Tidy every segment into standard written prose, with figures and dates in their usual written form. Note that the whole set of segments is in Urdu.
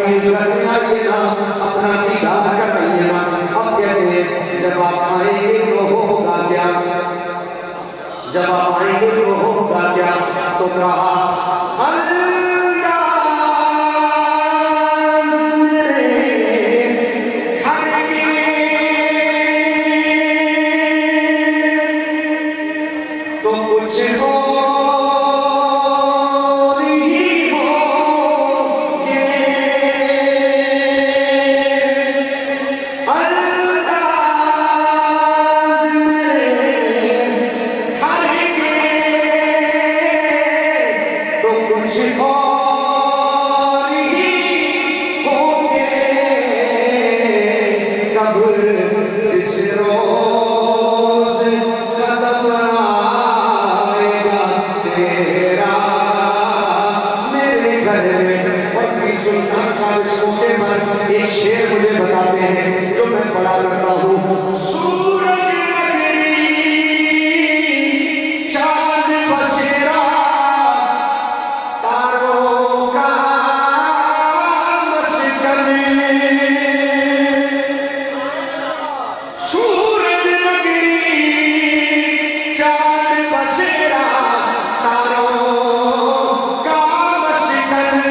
اپنا دیدار کا طیبہ اب کہتے ہیں جب آپ آئیں گے تو ہوگا کیا جب آپ آئیں گے تو ہوگا کیا تو کہا تو کچھ ہو ایک شعر مجھے بتاتے ہیں جو میں پڑھا کرتا ہوں سورج نگری چاند بسیرا تاروں کا مسکن سورج نگری چاند بسیرا تاروں کا مسکن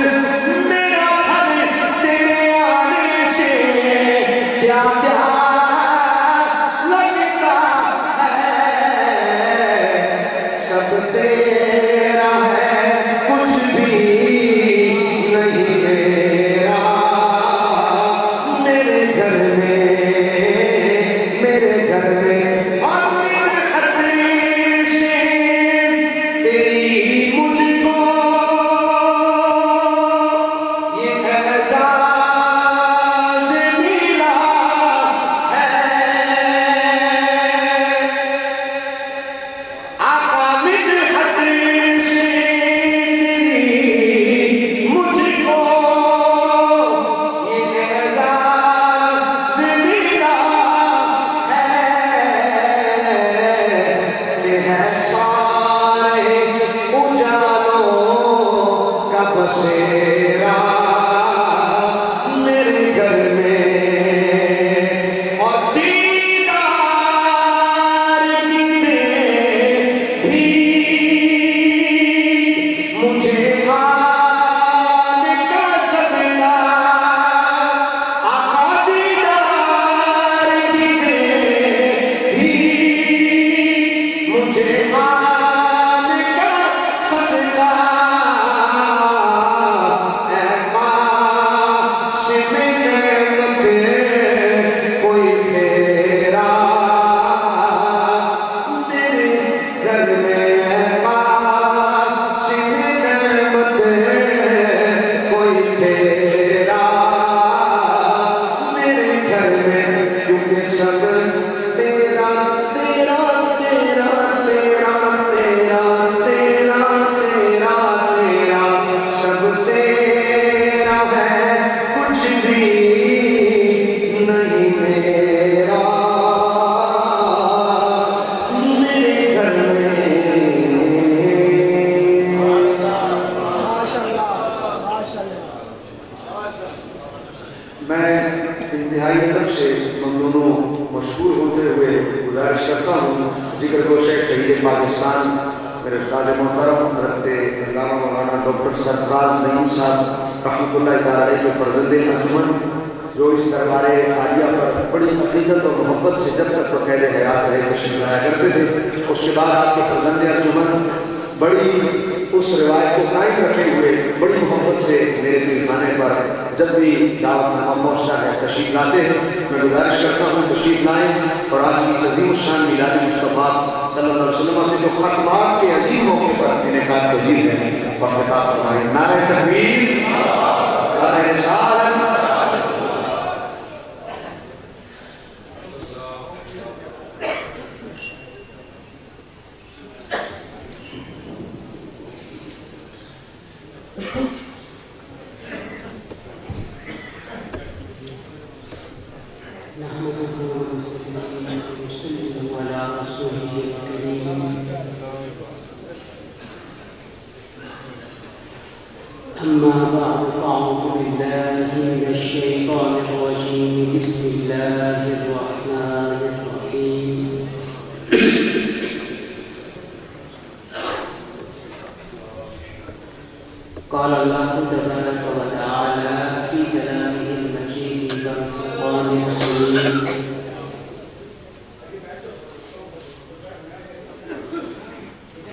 أما بعد فأعوذ بالله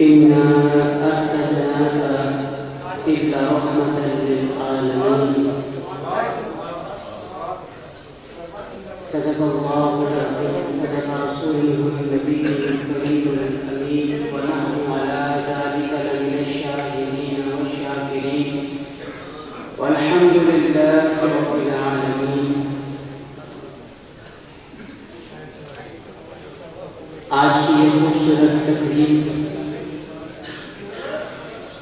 إنا أرسلناك إلا رحمة للعالمين. صدق الله العظيم، صدق رسوله النبي الكريم الأمين، ونحن على ذلك لمن الشاهدين والشاكرين، والحمد لله رب العالمين. آج کی یہ خوبصورت تقریب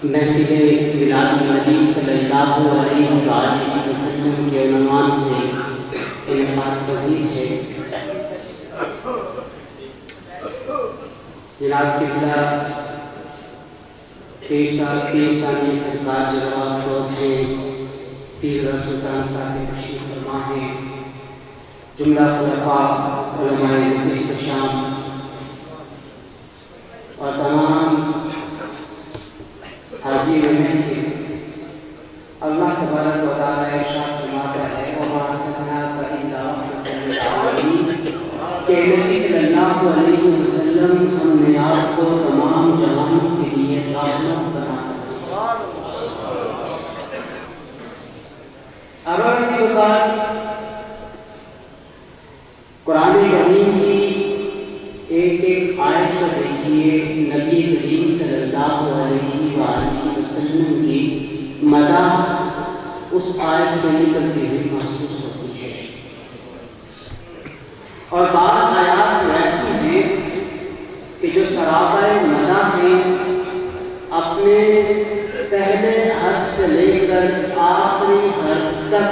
محفل میلاد النبی صلی اللہ علیہ وآلہ وسلم کے عنوان سے انعقاد پذیر ہے. جناب قبلہ ثانی سرکار جناب فوز سے پیر سلطان صاحب تشریف فرما ہیں. جملہ خلفاء علماء احتشام اور تمام حاضرین محفل، اللہ تبارک و تعالیٰ ارشاد فرماتا ہے وَمَا أَرْسَلْنَاكَ إِلَّا رَحْمَةً لِّلْعَالَمِينَ کہ نبی صلی اللہ علیہ وسلم ہم نے آپ کو تمام جہانوں کے لیے رحمت بنا کر بھیجا. اب اسی وقت قرآن کریم کی ایک ایک آیت کو دیکھیے. نبی کریم صلی اللہ علیہ وآلہ وسلم کی مدح اس آیت سے نکلتی ہوئی محسوس ہوتی ہے، اور بعض آیات ایسی ہیں کہ جو سراپا مدح ہیں، اپنے پہلے حرف سے لے کر آخری حرف تک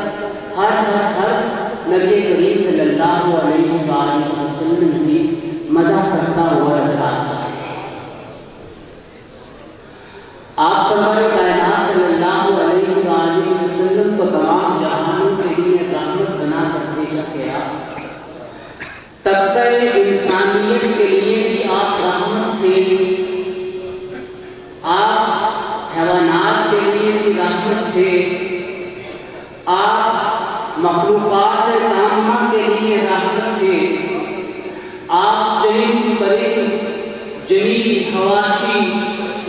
ہر حرف نبی کریم صلی اللہ علیہ وآلہ وسلم کی مدح کرتا ہوا نظر آتا ہے. آپ سرور کائنات صلی اللہ علیہ وآلہ وسلم کو تمام جہانوں کے لیے رحمت بنا کر بھیجا گیا. طبقہ انسانیت کے لیے بھی آپ رحمت تھے، آپ حیوانات کے لیے بھی رحمت تھے، آپ مخلوقات تمام کے لیے رحمت تھے، آپ جلیل کریم جمیل حواشی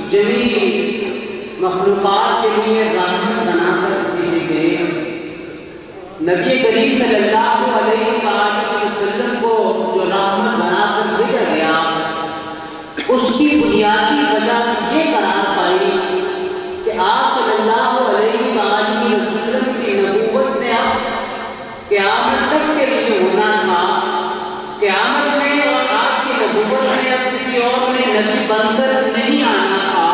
جمیل مخلوقات کے لیے رحمت بنا کر بھیجے گئے. نبی کریم صلی اللہ علیہ وآلہ وسلم کو جو رحمت بنا کر بھیجا گیا، اس کی بنیادی وجہ یہ قرار پائی کہ آپ صلی اللہ علیہ وآلہ وسلم کی نبوت نے اب قیامت تک کے لیے ہونا تھا. قیامت میں اور آپ کی نبوت میں اب کسی اور نے نبی بن کر نہیں آنا تھا.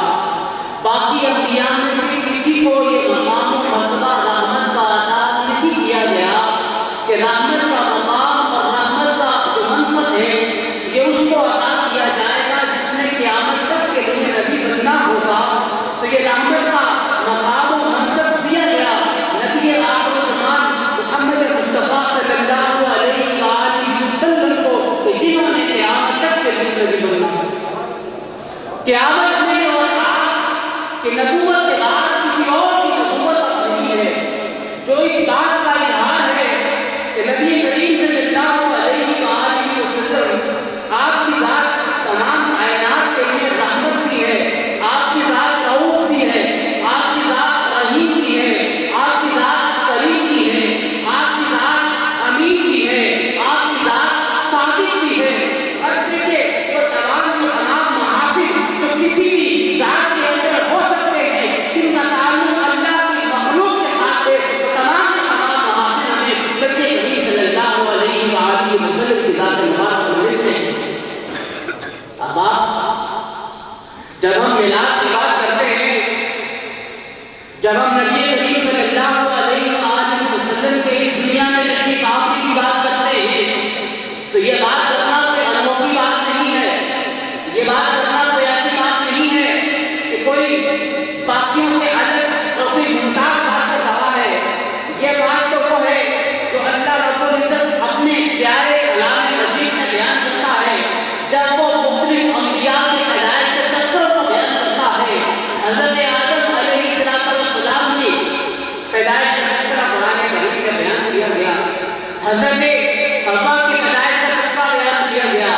باقی انبیاء میں سے کسی کو یہ مقام و مرتبہ رحمت کا عطا نہیں کیا گیا کہ رحمت کا مقام اور رحمت کا جو منصب ہے یہ اس کو عطا کیا جائے گا جس نے قیامت تک کے لیے نبی بننا ہوگا. تو یہ رحمت کا مقام و منصب دیا گیا نبی آخر زمان محمد مصطفیٰ صلی اللہ علیہ وآلہ وسلم کو، کہ جنہوں نے قیامت تک کے لیے نبی بننا. قیامت میں اور کہ نبوت کے بعد کسی اور کی نبوت نہیں ہے. جو اس بات کا اظہار ہے کہ نبی کریم صلی اللہ علیہ وآلہ وسلم آپ کی ذات تمام کائنات کے لیے رحمت بھی ہے، آپ کی ذات رؤوف بھی ہے، آپ کی ذات رحیم بھی ہے، آپ کی ذات کریم بھی ہے، آپ کی ذات امین بھی ہے، آپ کی ذات صادق بھی ہے. عرض ہے کہ وہ تمام محاسن جو کسی بھی ذات کے اندر ہو سکتے ہیں، جن کا تعلق اللہ کی مخلوق کے ساتھ ہے، تمام محاسن ہمیں نبی کریم صلی اللہ علیہ وآلہ وسلم کی ذات مبارک میں ملتے ہیں. اب آپ جب ہم میلاد کی بات کرتے ہیں، جب ہم نبی کریم صلی اللہ علیہ وآلہ وسلم کے اس دنیا میں تشریف آوری کی بات کرتے ہیں، تو یہ بات کرنا کوئی انوکھی بات نہیں ہے. یہ بات کرنا کوئی ایسی بات نہیں ہے کہ کوئی باقیوں سے الگ اور کوئی ممتاز بات کر رہا ہے. یہ بات تو وہ ہے جو اللہ رب العزت اپنے پیارے کلام مجید میں بیان کرتا ہے جب وہ مختلف انبیاء کے پیدائش کے تذکروں کو بیان کرتا ہے. حضرت آدم علیہ السلام کی پیدائش کا تذکرہ قرآن کریم میں بیان کیا گیا. حضرت حوا کی پیدائش کا تذکرہ بیان کیا گیا.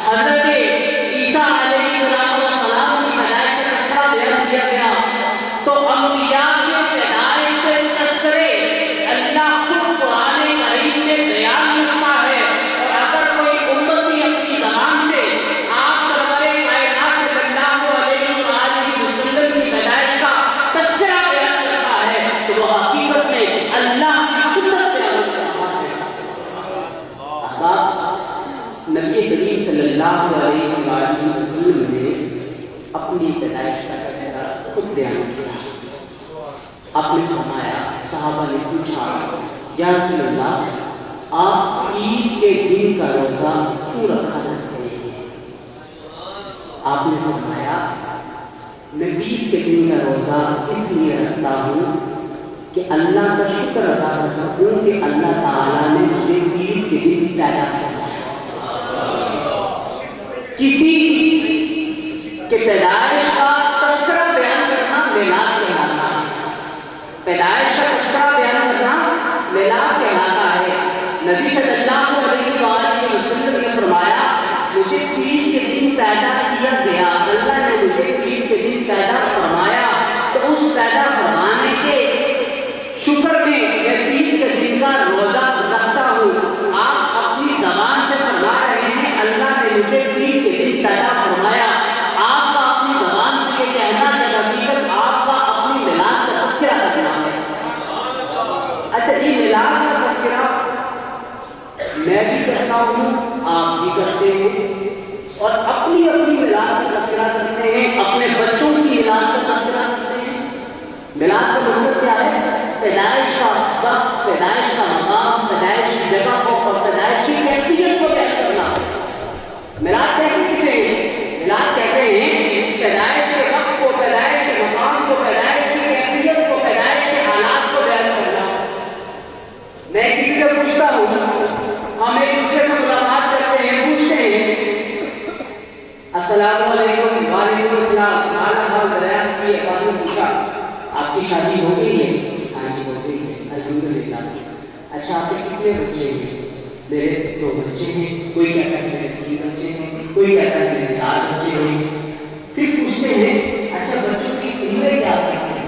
حضرت عیسیٰ علیہ السلام کی اللہ علیہ وسلم نے اپنی پیدائش کا تذکرہ خود بیان کیا. آپ نے فرمایا، صحابہ نے پوچھا یا رسول اللہ آپ عید کے دن کا روزہ کیوں رکھا کرتے ہیں؟ آپ نے فرمایا میں عید کے دن کا روزہ اس لیے رکھتا ہوں کہ اللہ کا شکر ادا کر سکوں کہ اللہ تعالیٰ نے مجھے عید کے دن پیدا فرمایا. کسی کے پیدائش کا تذکرہ بیان کرنا میلاد کہلاتا ہے. پیدائش کا تذکرہ بیان کرنا میلاد کہلاتا ہے. نبی صلی اللہ علیہ وآلہ وسلم نے فرمایا مجھے عید کے دن پیدا کیا گیا، اللہ نے مجھے عید کے دن پیدا فرمایا، تو اس پیدا فرمانے کے شکر میں میں عید کے دن کا روزہ رکھتا ہوں. آپ اپنی زبان سے فرما رہے ہیں اللہ نے مجھے عید کے دن پیدا فرمایا. آپ کا اپنی زبان سے یہ کہنا ہے حقیقت آپ کا اپنی میلاد کا تذکرہ کرنا ہے. اچھا یہ میلاد کا تذکرہ میں بھی کرتا ہوں، آپ بھی کرتے ہیں، اور اپنی اپنی میلاد کا تذکرہ کرتے ہیں، اپنے بچوں کی میلاد کا تذکرہ کرتے ہیں. میلاد کا مطلب کیا ہے؟ پیدائش کا وقت، پیدائش کا مقام، پیدائش کی جگہ کو اور پیدائش کی کیفیت کو بیان کرنا. میلاد کہتے ہیں کسے؟ میلاد کہتے ہیں پیدائش کے وقت کو، پیدائش کے مقام کو، پیدائش کی کیفیت کو، پیدائش کے حالات کو بیان کرنا. میں کسی سے پوچھتا ہوں، ہم ایک دوسرے سے ملاقات کرتے ہیں، پوچھتے ہیں السلام علیکم. وعلیکم السلام. حال دریافت کی، ایک آدمی پوچھا آپ کی شادی ہو گئی ہے؟ ہاں جی ہو گئی ہے الحمدللہ. اچھا آپ کے کتنے بچے ہیں؟ میرے 2 بچے ہیں. کوئی کہتا ہے میرے 3 بچے ہیں، کوئی کہتا ہے میرے 4 بچے ہیں. پھر پوچھتے ہیں اچھا بچوں کی عمریں کیا ہیں؟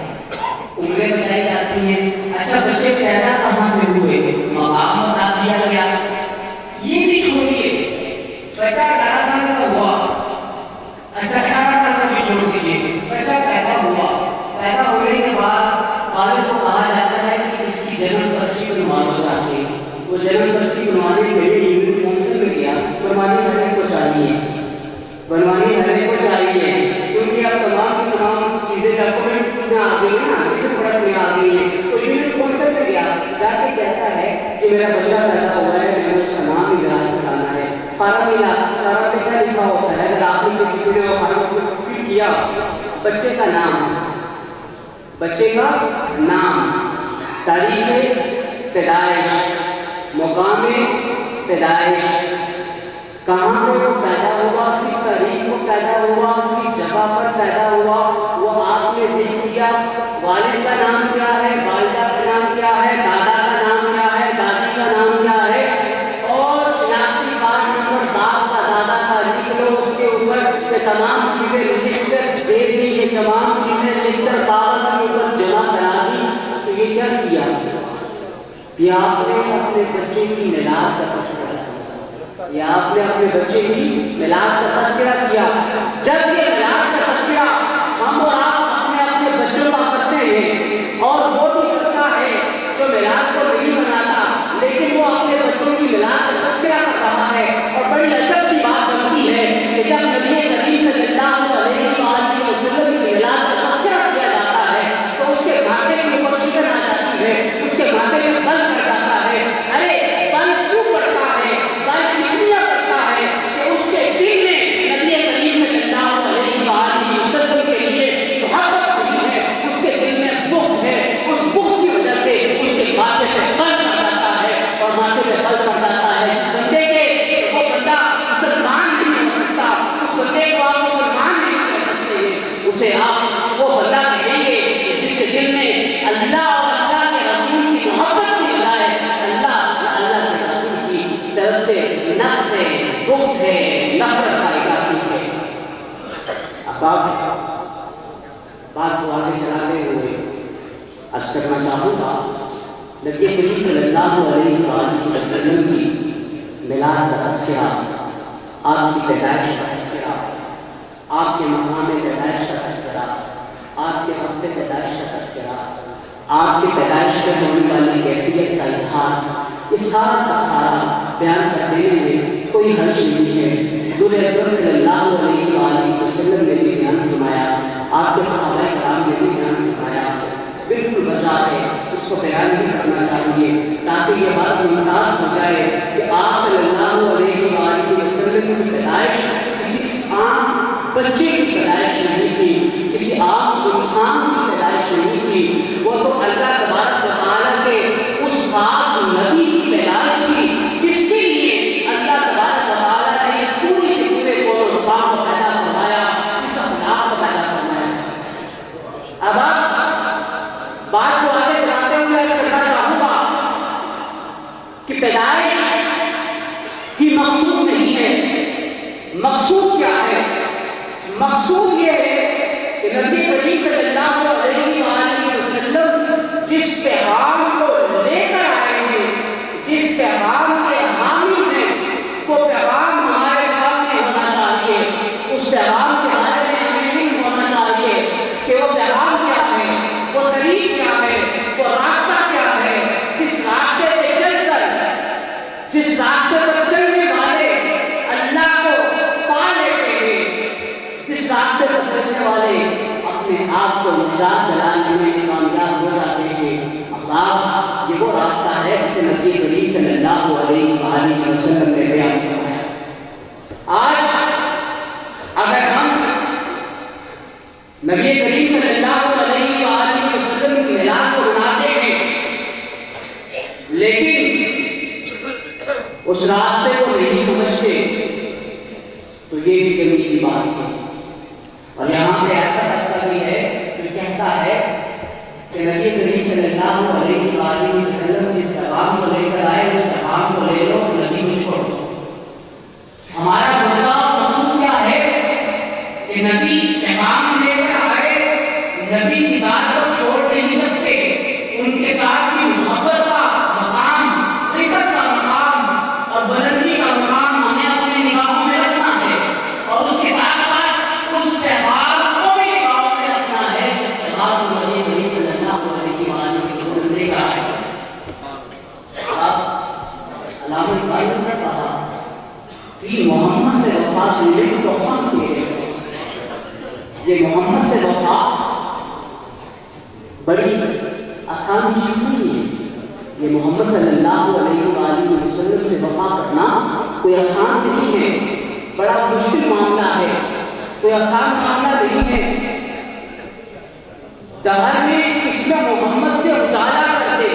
عمریں بتائی جاتی ہیں. اچھا بچے پیدا کہاں پہ ہوئے؟ مقام بتا دیا گیا. یہ بھی چھوڑیے، بچہ 18 سال کا ہوا، اچھا 18 سال کا بھی چھوڑ دیجیے، بچہ پیدا ہوا، پیدا ہونے کے بعد والد کو کہا جاتا ہے کہ اس کی جنم پرچی بنوانا چاہیے. وہ جنم پرچی بنوانے کے لیے یونین کونسل میں گیا. بنوانی ہر کو چاہیے، بنوانی ہر کو چاہیے، کیونکہ اب تمام کی تمام چیزیں ڈاکومنٹ میں آ گئی ہیں نا، اس پڑت میں آ گئی ہیں. تو یونین کونسل میں گیا، جا کے کہتا ہے کہ میرا بچہ پیدا ہوا ہے، مجھے اس کا نام اعلان کرانا ہے. فارم ملا، فارم میں کیا لکھا ہوتا ہے؟ اگر آپ میں سے کسی نے وہ فارم فل کیا، بچے کا نام، بچے کا نام، تاریخ پیدائش، مقام پیدائش، کہاں پہ وہ پیدا ہوا، کس تاریخ کو پیدا ہوا، کس جگہ پر پیدا ہوا، وہ آپ نے لکھ دیا. والد کا نام کیا ہے، والدہ کا نام کیا ہے، دادا کا نام کیا ہے، دادی کا نام کیا ہے، اور شناختی کارڈ نمبر باپ کا، دادا کا لکھ لو. اس کے اوپر یہ تمام چیزیں لکھ کر دے دی، یہ تمام چیزیں لکھ کر کاغذ کے اوپر جمع کرا دی. تو یہ کیا کیا کہ آپ نے اپنے بچے کی میلاد کا تذکرہ کیا، یا آپ نے اپنے بچے کی میلاد کا تذکرہ کیا. جب یہ میلاد کا تذکرہ ہم اور آپ اپنے اپنے بچوں کا کرتے ہیں، اور وہ بھی کرتا ہے جو میلاد کو نہیں مناتا لیکن وہ اپنے بچوں کی میلاد کا تذکرہ کر رہا ہے. اور بڑی عجب سی بات بنتی ہے کہ جب نبی کریم صلی اللہ علیہ وآلہ وسلم کی میلاد کا تذکرہ کیا جاتا ہے تو اس کے ماتھے کے اوپر شکن آ جاتی ہے، اس کے ماتھے میں بل پڑ جاتا ہے. ارے بل کیوں پڑتا ہے؟ بل اس لیے پڑتا ہے کہ اس کے دل میں نبی کریم صلی اللہ علیہ وآلہ وسلم کے لیے محبت نہیں ہے، اس کے دل میں بغض ہے. اس بغض کی وجہ سے اس کے ماتھے پہ بل پڑ جاتا ہے، اور ماتھے پہ بل پڑ جاتا ہے. جس بندے کے وہ بندہ مسلمان نہیں ہو سکتا، اس بندے کو آپ مسلمان نہیں کہہ سکتے ہیں. اسے آپ وہ بندہ کہیں گے جس کے دل میں اللہ اور اللہ کے رسول کی محبت کی بجائے اللہ کے رسول کی طرف سے نقص ہے، بغض ہے، نفرت کا اضافی ہے. اب بات کو آگے چلاتے ہوئے عرض کرنا چاہوں گا، نبی کریم صلی اللہ علیہ وآلہ وسلم کی میلاد کا تذکرہ، آپ کی پیدائش کا تذکرہ، آپ کے مقام پیدائش کا تذکرہ، آپ کے وقت پیدائش کا تذکرہ، آپ کی پیدائش میں ہونے والی کیفیت کا اظہار، اس سارا کا سارا بیان کر دینے میں کوئی حرج نہیں ہے. حضور اکرم صلی اللہ علیہ وآلہ وسلم نے بھی بیان فرمایا، آپ کے صحابہ کرام نے بھی بیان فرمایا، بالکل بچا ہے، اس کو بیان بھی کرنا چاہیے تاکہ یہ بات ممتاز ہو جائے کہ آپ صلی اللہ علیہ وآلہ وسلم کی پیدائش کسی عام بچے کی پیدائش نہیں تھی، کسی عام انسان کی پیدائش نہیں تھی، وہ تو اللہ تبارک و تعالیٰ کے اس خاص نبی کی پیدائش تھی جس کے لیے اللہ تبارک و تعالیٰ نے اس پورے کے پورے کون و کام کو پیدا فرمایا، اس اخلاق کو پیدا فرمایا۔ اب آپ بات کو آگے بڑھاتے ہوئے عرض کرنا چاہوں گا کہ پیدائش ہی مقصود نہیں ہے، مقصود کیا ہے؟ مقصود یہ ہے کہ نبی کریم صلی اللہ علیہ وآلہ وسلم جس پیغام کو لے کر آئے ہیں، جس پیغام کے حامی ہیں، وہ پیغام ہمارے سامنے ہونا چاہیے، اس پیغام کے بارے میں ہمیں علم ہونا چاہیے کہ وہ پیغام کیا ہے، وہ طریق کیا ہے، وہ راستہ کیا ہے، جس راستے پہ چل کر، جس راستے پر چلنے والے اللہ کو پا لیتے ہیں، جس راستے پر چلنے والے اپنے آپ کو نجات دلانے میں کامیاب ہو جاتے ہیں۔ اللہ یہ وہ راستہ ہے جسے نبی کریم صلی اللہ علیہ وآلہ وسلم نے بیان فرمایا۔ آج اگر ہم نبی کریم صلی اللہ علیہ وآلہ وسلم کی میلاد کو مناتے ہیں لیکن اس راستے کو نہیں سمجھتے تو یہ بھی کمی کی بات ہے۔ اور یہاں پہ ایسا طبقہ بھی ہے جو کہتا ہے کہ نبی کریم صلی اللہ علیہ وآلہ وسلم جس پیغام کو لے کر آئے اس پیغام کو لے لو، نبی کو چھوڑو۔ ہمارا مقصود کیا ہے کہ نبی پیغام لے کر آئے، نبی کی ذات کو چھوڑ نہیں سکتے، ان کے ساتھ بھی محبت کا مقام، عزت کا مقام اور بلندی کا مقام ہمیں اپنے نگاہوں میں رکھنا ہے، اور اس کے ساتھ ساتھ اس پیغام کو بھی نگاہوں میں رکھنا ہے جس پیغام کو نبی کریم صلی اللہ علیہ وآلہ وسلم نے کہا ہے۔ اب علامہ اقبال نے کہا کہ محمد سے وفا سننے کو توفان کیے گئے، یہ محمد سے وفا بڑی آسان چیز نہیں ہے، یہ محمد صلی اللہ علیہ وآلہ وسلم سے وفا کرنا کوئی آسان نہیں ہے، بڑا مشکل معاملہ ہے، کوئی آسان معاملہ نہیں ہے۔ دہر میں اس میں محمد سے اجالا کرتے،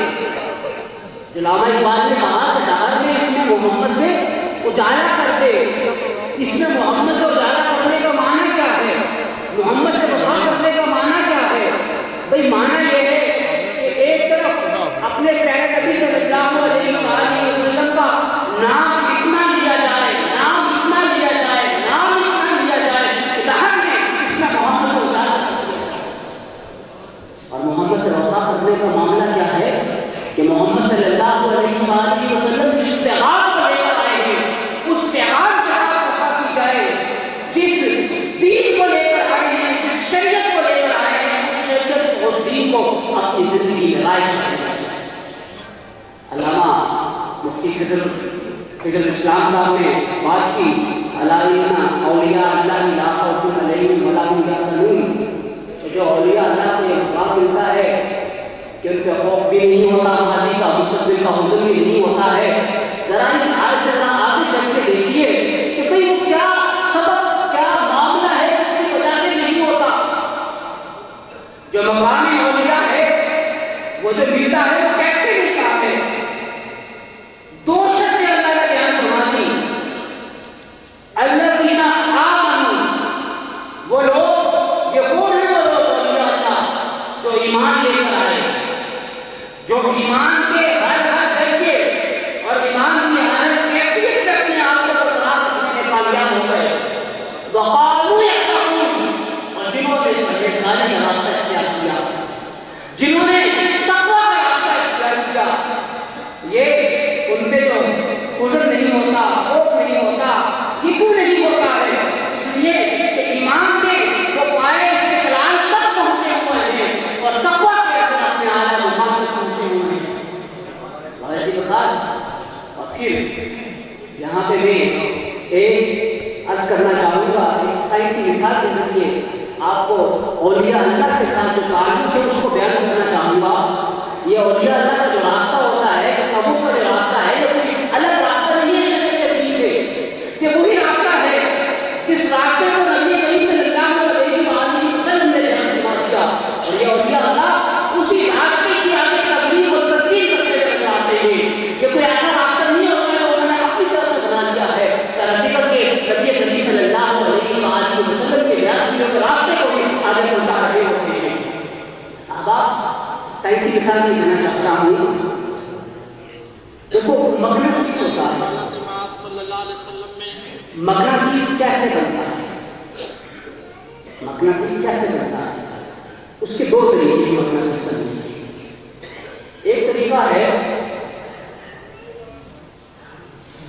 علامہ اقبال نے کہا کہ دہر میں اس میں محمد سے اجالا کرتے، اس میں محمد سے اجالا کرنے کا معنی کیا ہے؟ محمد سے وفا کرنے کا معنی کیا ہے؟ بھئی معنی یہ ہے کہ ایک طرف اپنے پیارے نبی صلی اللہ علیہ وآلہ وسلم کا نام اتنا لیا جائے، نام اتنا لیا جائے، نام اتنا لیا جائے کہ دہر میں اس میں محمد سے اجالا کرتے۔ اور محمد سے وفا کرنے کا معاملہ کیا ہے کہ محمد صلی اللہ علیہ وآلہ وسلم جس پیغام کو لے کر آئے ہیں اس پیغام کے ساتھ وفا کی جائے، جس دین کو لے کر آئے ہیں، جس شریعت کو لے کر آئے ہیں، اس شریعت کو، اس دین کو اپنی زندگی میں رائج کرنا چاہیے۔ علامہ مفتی فضل اسلام صاحب نے بات کی علینا اولیاء اللہ لا خوف علیہم ولا هم یحزنون، جو اولیاء اللہ کو یہ مقام ملتا ہے کہ ان پہ خوف بھی نہیں ہوتا، ماضی کا مستقبل کا حزن بھی نہیں ہوتا ہے۔ ذرا اس حال سے ذرا آگے چل کے دیکھیے کہ بھئی وہ کیا سبب، کیا معاملہ ہے جس کی وجہ سے نہیں ہوتا۔ جو مقامی اولیاء ہے وہ جو ملتا ہے وہ کیسے ملتا ہے؟ دو شرطیں اللہ نے بیان فرما دی۔ الذین آمنوا، وہ لوگ، یہ وہ ہیں وہ لوگ اولیاء اللہ جو ایمان لے کر آئے، جو ایمان کے ہر درجے اور ایمان کی ہر کیفیت میں اپنے آپ کو برقرار رکھنے میں کامیاب ہو گئے۔ وقالوا یتقون، اور جنہوں نے پرہیزگاری کا راستہ اختیار کیا، جنہوں نے تقویٰ کا راستہ اختیار کیا، یہ ان پہ تو عذر نہیں ہوتا، خوف نہیں ہوتا، یہ کیوں نہیں ہوتا ہے؟ اس لیے کہ ایمان میں وہ پائے استقلال تک پہنچے ہوئے ہیں اور تقویٰ کے اندر اپنے اعلیٰ مقام تک پہنچے ہوئے ہیں۔ اور پھر یہاں پہ میں ایک عرض کرنا چاہوں گا، ایک سائنسی مثال کے ذریعے آپ کو اولیاء اللہ کے ساتھ جو تعلق ہے اس کو بیان کرنا چاہوں گا۔ یہ اولیاء اللہ کا جو راستہ ہوتا ہے، تصوف کا جو راستہ ہے، یہ کوئی الگ راستہ نہیں ہے شریعت کے دین سے، کہ وہی راستہ ہے جس راستے کو نبی کریم صلی اللہ علیہ وسلم نے بیان کیا، اور یہ اولیاء اللہ اسی راستے کی آگے تبلیغ اور تدبیر کرتے چلے آتے ہیں۔ یہ کوئی ایسا راستہ نہیں ہوتا ہے جو انہوں نے اپنی طرف سے بنا لیا ہے، حقیقت کے نبی کریم صلی اللہ علیہ وسلم کے بیان کیے ہوئے راستے کو بھی آگے پہنچا رہے ہوتے ہیں۔ اب آپ سائنسی مثال میں دینا چاہتا ہوں، دیکھو مغناطیس ہوتا ہے، مغناطیس کیسے بنتا ہے؟ مغناطیس کیسے بنتا ہے؟ اس کے دو طریقے ہیں مغناطیس بننے کے۔ ایک طریقہ ہے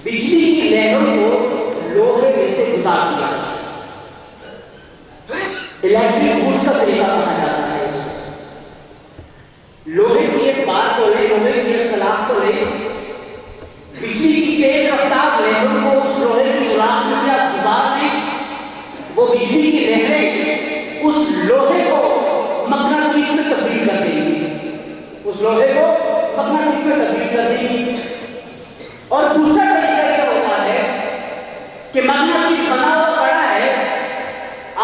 بجلی کی لہروں کو لوہے میں سے گزار دیا، الیکٹرک گوڈس کا طریقہ کہا جاتا ہے۔ لوہے کی ایک بات کو لے، لوہے کی ایک سلاخ کو لے، بجلی کی تیز رفتار لہروں کو اس لوہے کی سوراخ میں سے آپ گزار دیں، وہ بجلی کی لہریں اس لوہے کو مغناطیس میں تبدیل کر دیں گی، اس لوہے کو مغناطیس میں تبدیل کر دیں گی۔ اور دوسرا طریقہ یہ ہوتا ہے کہ مغناطیس بنا ہوا پڑا ہے،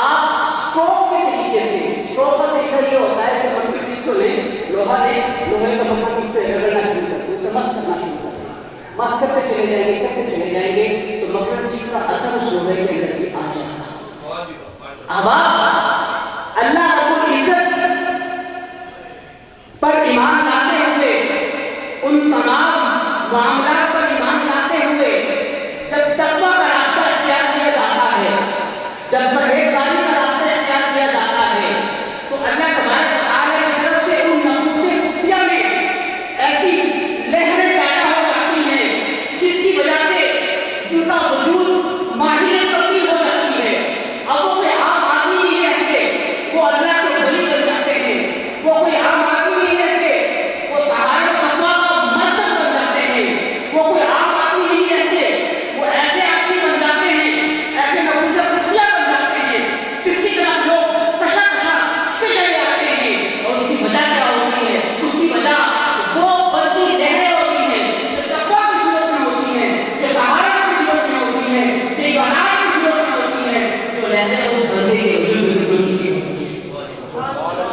آپ اسٹروک کے طریقے سے، اسٹروک کا طریقہ یہ ہوتا ہے کہ مغناطیس کو لیں، لوہا لیں، لوہے کا مغناطیس پہ رگڑنا شروع کرتے ہیں، اسے مس کرنا شروع کرتے ہیں، مس کرتے چلے جائیں گے، کرتے چلے جائیں گے، تو مغناطیس کا اثر اس لوہے کے اندر بھی آ جائے گا۔ اب آپ اللہ رب العزت پر ایمان لاتے ہوئے، ان تمام معاملات پر ایمان لاتے ہوئے جب تقویٰ کا راستہ اختیار کیا جاتا ہے، جب پرہیزگاری کا راستہ اختیار کیا جاتا ہے، تو اللہ تبارک و تعالیٰ کی طرف سے ان نفوس قدسیہ میں ایسی لہریں پیدا ہو جاتی ہیں جس کی وجہ سے ان کا وجود ماہر تبدیل ہو جاتی ہے۔ اب وہ کوئی عام آدمی نہیں رہتے، وہ اللہ کے ولی بن جاتے ہیں، وہ کوئی عام آدمی نہیں رہتے، وہ طہارت تقویٰ کا مرکز بن جاتے ہیں، وہ کوئی عام آدمی نہیں رہتے، وہ ایسے آدمی بن جاتے ہیں، ایسے نفوس قدسیہ بن جاتے ہیں جس کی طرف لوگ کشا کشا چلے آتے ہیں۔ اور اس کی وجہ کیا ہوتی ہے؟ اس کی وجہ وہ بڑی لہریں ہوتی ہیں جو تقویٰ کی صورت میں ہوتی ہیں، جو طہارت کی صورت میں ہوتی ہیں، جو عبادات کی صورت میں ہوتی ہیں، جو لہریں اس بندے کے وجود میں سے گزر چکی ہوتی ہیں۔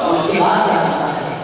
اس کے بعد کیا ہوتا ہے؟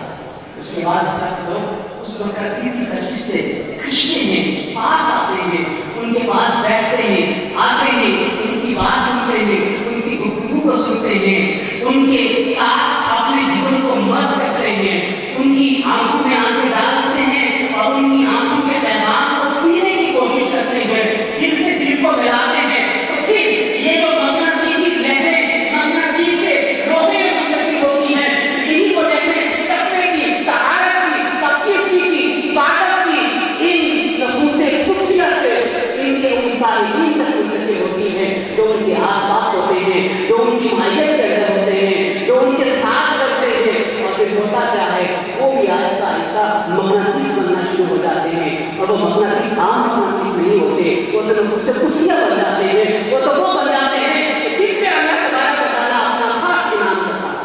اس کے بعد لوگ اس مغناطیس کی وجہ سے کھنچتے ہیں، پاس آتے ہیں، ان کے پاس بیٹھتے ہیں، آتے ہیں، ان کی بات سنتے ہیں، ان کی گفتگو کو سنتے ہیں، ان کے ساتھ اپنے جسم کو مس کرتے ہیں، ان کی آنکھوں میں آنکھیں ڈالتے ہیں اور ان کی آنکھوں کے پیغام کو پینے کی کوشش کرتے ہیں، جن سے دل کو ملاتے ہیں۔ تو پھر یہ جو مغناطیسی لہریں مغناطیس سے لوہے میں منتقل ہوتی ہیں، یہی وہ لہریں تقوی کی، طہارت کی، تقدیس کی، عبادت کی، ان نفوس قدسیہ سے ان کے ان صالحین تک منتقل ہوتی ہیں جو ان کے آس پاس ہوتے ہیں، جو ان کی معیت کے اندر ہوتے ہیں، جو ان کے ساتھ چلتے ہیں۔ اور پھر ہوتا کیا ہے؟ وہ بھی آہستہ آہستہ مغناطیس بننا شروع ہو جاتے ہیں، اور وہ مغناطیس عام مغناطیس نہیں ہوتے، وہ تو نفوس قدسیہ بن جاتے ہیں، وہ تو وہ بن جاتے ہیں جن پہ اللہ تبارک و تعالیٰ اپنا خاص انعام کرتا ہے۔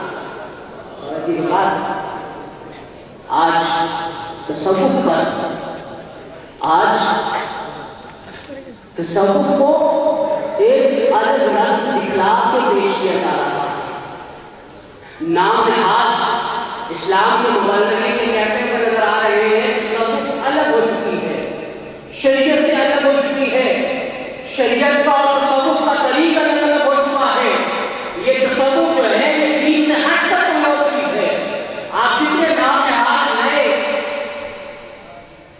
اور عزیز بات، آج تصوف پر، آج تصوف کو ایک الگ رنگ دکھلا کے پیش کیا جا رہا ہے۔ نام نہاد اسلام کے مبلغین کے کہتے ہوئے نظر آ رہے ہیں، تصوف الگ ہو چکی ہے، شریعت سے الگ ہو چکی ہے، شریعت کا اور تصوف کا طریقہ الگ ہو چکا ہے۔ یہ تصوف جو ہے یہ دین سے ہٹ کر کوئی اور چیز ہے۔ آپ جتنے نام نہاد نئے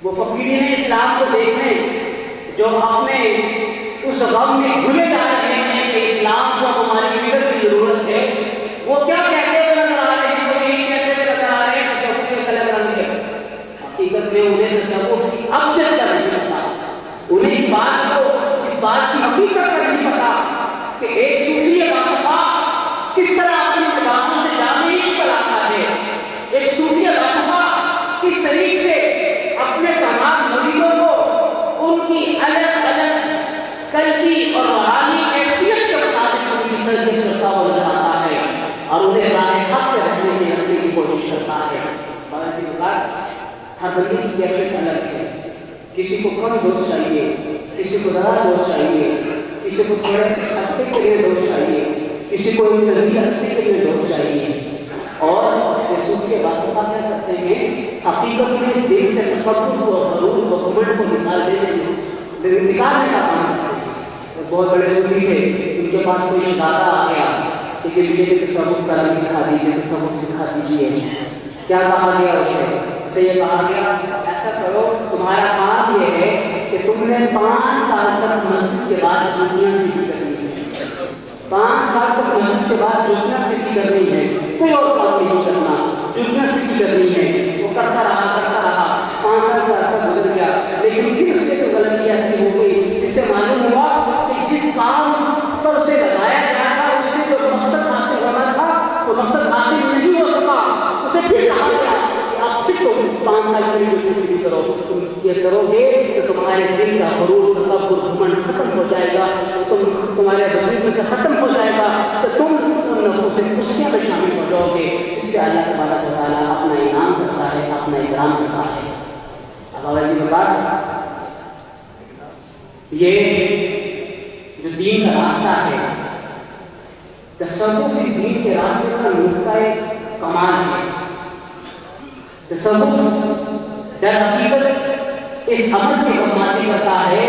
وہ فقیرین اسلام کو دیکھیں جو اپنے اس غم میں گھلے جا رہے ہیں کہ اسلام کو ہماری فکر کی ضرورت ہے، وہ کیا کہتے ہوئے نظر آ رہے ہیں؟ وہ یہی کہتے ہوئے نظر آ رہے ہیں کہ تصوف ایک الگ رنگ ہے۔ حقیقت میں انہیں تصوف اب چل کر نہیں پتا، انہیں اس بات کی حقیقت کا نہیں پتا کہ ایک صوفی باصفا کس طرح اپنی نگاہوں سے جامع عشق لاتا ہے، ایک صوفی باصفا کس طریقے سے اپنے تمام مریدوں کو ان کی الگ الگ قلبی اور روحانی کیفیت ہر بندے کی کیفیت الگ ہے. کسی کو کم ڈوز چاہیے, کسی کو زیادہ ڈوز چاہیے, کسی کو تھوڑے عرصے کے لیے ڈوز چاہیے, کسی کو طویل عرصے کے لیے ڈوز چاہیے. اور یسوع کے واسطہ کیا کرتے ہیں, حقیقت میں دل سے تکبر کو, غرور کو, گھمنڈ کو نکالنے کا کام کرتے ہیں. بہت بڑے صوفی تھے, ان کے پاس کوئی شہزادہ آ گیا کہ یہ تصوف کرم دکھا دیجیے, تصوف سکھا دیجیے. کیا کہا گیا اسے یہ کہا گیا ایسا کرو, تمہارا کام یہ ہے کہ تم نے 5 سال تک مسجد کے بعد جوتیاں سیکھی کرنی ہے. 5 سال تک مسجد کے بعد جوتیاں سیکھی کرنی ہے, کوئی اور کام نہیں کرنا, جوتیاں سیکھی کرنی ہے. وہ کرتا رہا 5 سال کا عرصہ گزر گیا, لیکن پھر اس سے تو غلطی ایسی ہو گئی, اس سے معلوم ہوا کہ جس کام پر اسے لگایا گیا تھا اس سے جو مقصد حاصل ہونا تھا وہ مقصد حاصل نہیں ہو سکا. اسے پھر کہا گیا کہ آپ پھر تو 5 سال کے لیے کچھ بھی کرو, تم یہ کرو گے تو تمہارے دل کا غرور, تکبر, گھمنڈ ختم ہو جائے گا, تمہارے وجود میں سے ختم ہو جائے گا, تو تم ان نفسوں سے خوشیاں میں شامل ہو جاؤ گے. اس پہ اللہ تبارک و تعالیٰ اپنا انعام کرتا ہے, اپنا اکرام کرتا ہے. اب ایسی بات, یہ جو دین کا راستہ ہے, تصوف اس دین کے راستے کا نقطۂ کمال ہے. تصوف در حقیقت اس عمل کی بدماشی کرتا ہے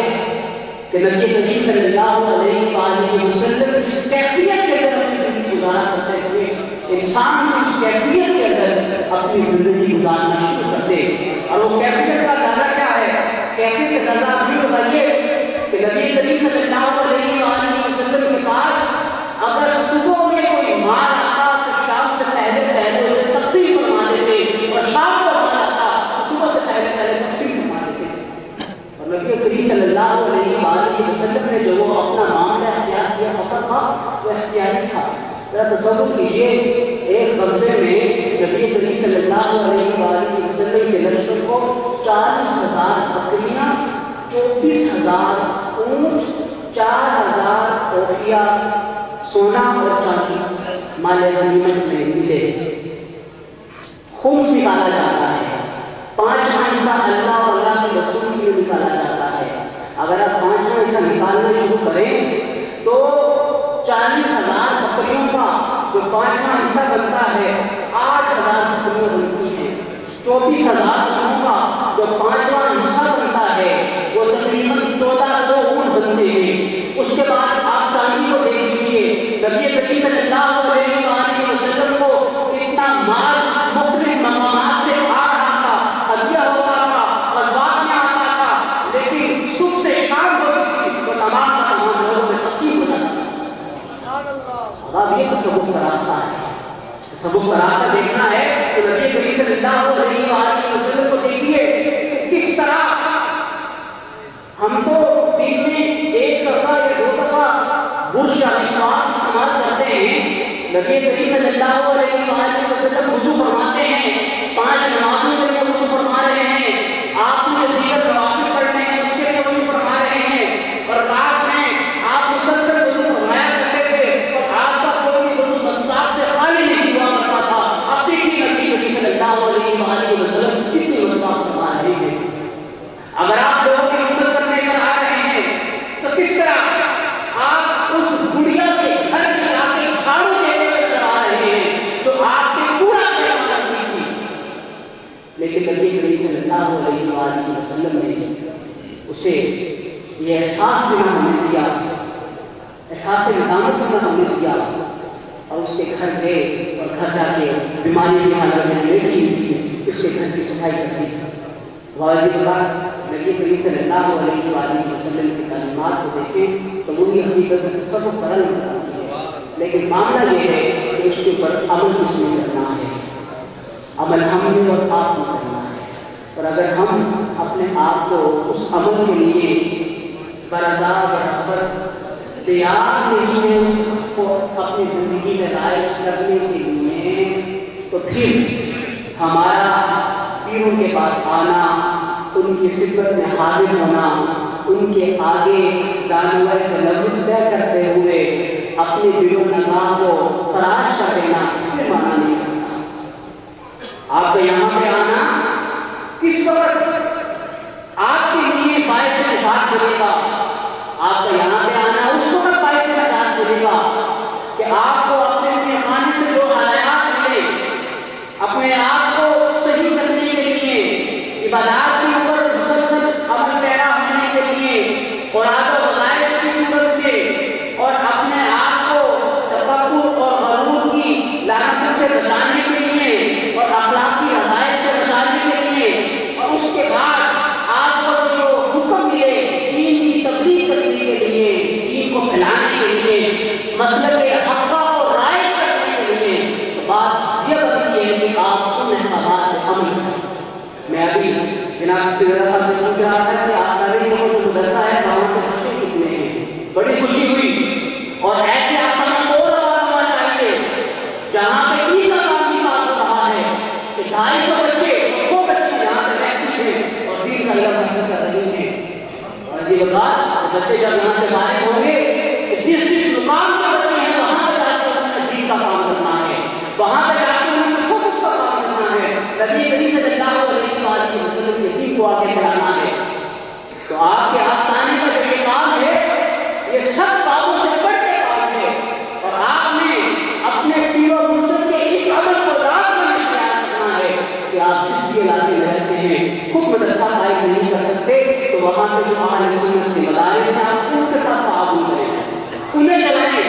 کہ نبی کریم صلی اللہ علیہ وآلہ وسلم جس کیفیت کے اندر اپنی زندگی گزارا کرتے تھے, انسان کو اس کیفیت کے اندر اپنی زندگی گزارنا شروع کرتے. اور وہ کیفیت کا اندازہ کیا ہے؟ کیفیت کا اندازہ بھی بتائیے کہ نبی کریم صلی اللہ علیہ وآلہ وسلم کے پاس اگر صبح میں کوئی مال آتا تو شام سے پہلے اسے تقسیم فرما دیتے, اور شام کو مال آتا تو صبح سے پہلے تقسیم فرما دیتے. اور نبی کریم صلی اللہ علیہ وآلہ وسلم نے جو وہ اپنا معاملہ اختیار کیا فقط تھا وہ اختیاری تھا. ذرا تصور کیجیے, ایک غزوے میں نبی کریم صلی اللہ علیہ وآلہ وسلم کے لشکر کو 40,000 بکریاں, 24,000 اونٹ, 4,000 اوٹیاں, سونا اور چاندی مال غنیمت میں ملے. خمس نکالا جاتا ہے, 5واں حصہ اللہ اور اللہ کے رسول کے لیے نکالا جاتا ہے. اگر آپ 5واں حصہ نکالنا شروع کریں تو 40,000 بکریوں کا جو 5واں حصہ بنتا ہے 8,000 بکریاں بنتی ہیں. 24,000 کا جو 5واں حصہ بنتا ہے وہ تقریباً 1,400 اونٹ بنتے ہیں. اس کے بعد آپ چاندی کو دیکھ لیجیے, نبی کریم صلی اللہ علیہ وآلہ وسلم کو اتنا مال مختلف مقامات سے آ رہا تھا, ہدیہ ہوتا تھا, غزوات میں آتا تھا, لیکن صبح سے شام ہوتی تھی تو تمام کا تمام لوگوں میں تقسیم ہو جاتا تھا. اب یہ تصوف کا راستہ ہے. تصوف کا راستہ دیکھنا ہے تو نبی کریم صلی اللہ علیہ وآلہ وسلم کو دیکھیے کس طرح ہم تو دن میں 1 دفعہ یا 2 دفعہ برش یا مسواک استعمال کرتے ہیں. نبی کریم صلی اللہ علیہ وآلہ وسلم وضو فرماتے ہیں, 5 نمازوں کے لیے وضو فرما رہے ہیں, آپ نے جو دیگر نوافل پڑھنے ہیں اس کے لیے وضو فرما رہے ہیں, اور رات میں آپ مسلسل وضو فرمایا کرتے تھے اور آپ کا کوئی بھی وضو مسواک سے خالی نہیں ہوا کرتا تھا. اب دیکھیے نبی کریم صلی اللہ علیہ وآلہ وسلم کتنی مسواک فرما رہے ہیں. اگر آپ لوگوں کی خدمت کرنے پر آ رہے ہیں تو کس طرح آپ اس گڑیا کے گھر میں آ کے جھاڑو دینے پر آ رہے ہیں جو آپ نے پورا کام کرتی تھی. لیکن نبی کریم صلی اللہ علیہ وآلہ وسلم نے اسے یہ احساس دینا ہمیں دیا, احساس ندامت کرنا ہمیں دیا, اور اس کے گھر گئے اور گھر جا کے بیماری کی حالت میں لیٹی ہوئی تھی, اس کے گھر کی صفائی کرتی تھی. واجب اللہ نبی کریم صلی اللہ علیہ وآلہ وسلم کی تعلیمات کو دیکھیں تو وہی حقیقت میں تصوف فرل کرتی ہے. لیکن معاملہ یہ ہے کہ اس کے اوپر عمل کس نے کرنا ہے, عمل ہم نے اور آپ نے کرنا ہے. اور اگر ہم اپنے آپ کو اس عمل کے لیے برضا برابر تیار نہیں ہے اس کو اپنی زندگی میں رائج کرنے کے لیے, تو پھر ہمارا پیروں کے پاس آنا, ان کی خدمت میں حاضر ہونا, ان کے آگے جانور تلبس طے کرتے ہوئے اپنے دل و نگاہ کو فراش کر دینا, اس میں مانا نہیں کرتا. آپ کو یہاں پہ آنا کس وقت آپ کے لیے باعث نجات بنے گا، آپ کا یہاں پہ آنا اس وقت باعث نجات بنے گا کہ آپ کو اپنے خانے سے جو آیات ملے، اپنے آپ کو صحیح کرنے کے لیے، عبادات کے اوپر مسلسل عمل پیرا ہونے کے لیے، اور آدھا وظائف کی صورت میں، اور اپنے آپ کو تکبر اور غرور کی لعنت سے بچانے کے لیے، اور اخلاقی رذائل سے بچانے کے لیے، اور اس کے بعد آپ کو جو حکم ملے دین کی تبلیغ کرنے کے لیے، دین کو پھیلانے کے لیے، مسلک حق اور رائج کرنے کے لیے، تو بات یہ بنتی ہے کہ آپ ان احکامات سے عمل کریں۔ میں ابھی جناب پیرا صاحب سے پوچھ رہا تھا کہ آسانی کو جو مدرسہ ہے وہاں کے بچے کتنے ہیں، بڑی خوشی ہوئی، اور ایسے آسانی کو روانہ ہونا چاہیے جہاں پہ دین کا کام بھی ساتھ ہو رہا ہے کہ 250 بچے 100 بچے یہاں پہ رہتی ہیں اور دین کا علم حاصل کر رہی ہیں۔ اور یہ بات بچے جب یہاں سے فارغ ہوں گے کہ جس جس مقام کے بچے ہیں وہاں پہ جا کے انہوں نے دین کا کام کرنا ہے، وہاں پہ جا کے انہوں نے سب اس کا کام کرنا ہے، نبی کریم صلی اللہ علیہ وسلم کے دین کو آگے بڑھانا ہے۔ تو آپ کے آستانے کا جو یہ کام ہے یہ سب کاموں سے بڑھ کے کام ہے، اور آپ نے اپنے پیر و مرشد کے اس عمل کو راز میں اختیار کرنا ہے کہ آپ جس بھی علاقے میں رہتے ہیں خود مدرسہ قائم نہیں کر سکتے تو وہاں پہ جو اہل سنت کے مدارس ہیں آپ ان کے ساتھ تعاون کریں، انہیں چلائیں،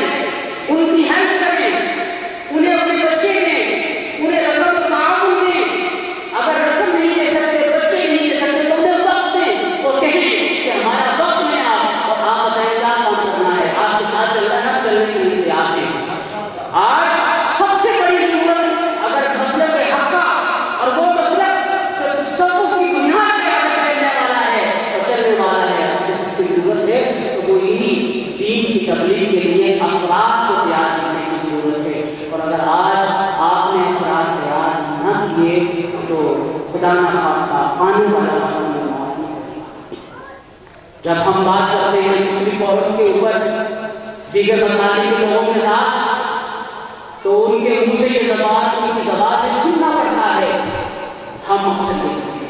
ان کی ہیلپ کریں، انہیں اپنے بچے دیں، انہیں رقم تعاون دیں، اگر رقم نہیں دے سکتے، بچے نہیں دے سکتے تو انہیں وقت دیں اور کہیں کہ ہمارا وقت میں اور آپ بتائیں کیا کام کرنا ہے، آپ کے ساتھ چل رہا ہے، چلنے کے لیے تیار ہیں۔ آج سب سے بڑی ضرورت اگر مسلک حق کا، اور وہ مسلک تصوف کی بنیاد پہ چلنے والا ہے اور چلنے والا ہے، جس کی ضرورت ہے تو وہ یہی دین کی تبلیغ کے لیے افراد کو تیار کرنے کی ضرورت ہے، اور اگر آج آپ نے افراد تیار نہ کیے تو خدا نہ خواستہ آنے والا وقت میں جب ہم بات کرتے ہیں مختلف فورمز کے اوپر دیگر مسائل کے لوگوں کے ساتھ تو ان کے منہ سے یہ زبان ان کی زبان سے سننا پڑتا ہے، ہم مقصد نہیں سکتے،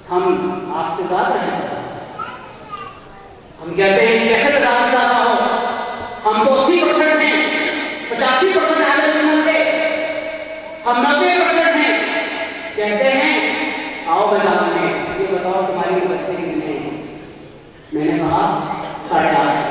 ہم آپ سے بات رہے ہیں، ہم کہتے ہیں کیسے زیادہ ہو، ہم تو 80% ہیں، 85% اہل سنت ہے، ہم 90% ہیں، کہتے ہیں آؤ بجا میں یہ بتاؤ تمہاری مدرسے کتنے ہیں، میں نے کہا 8.5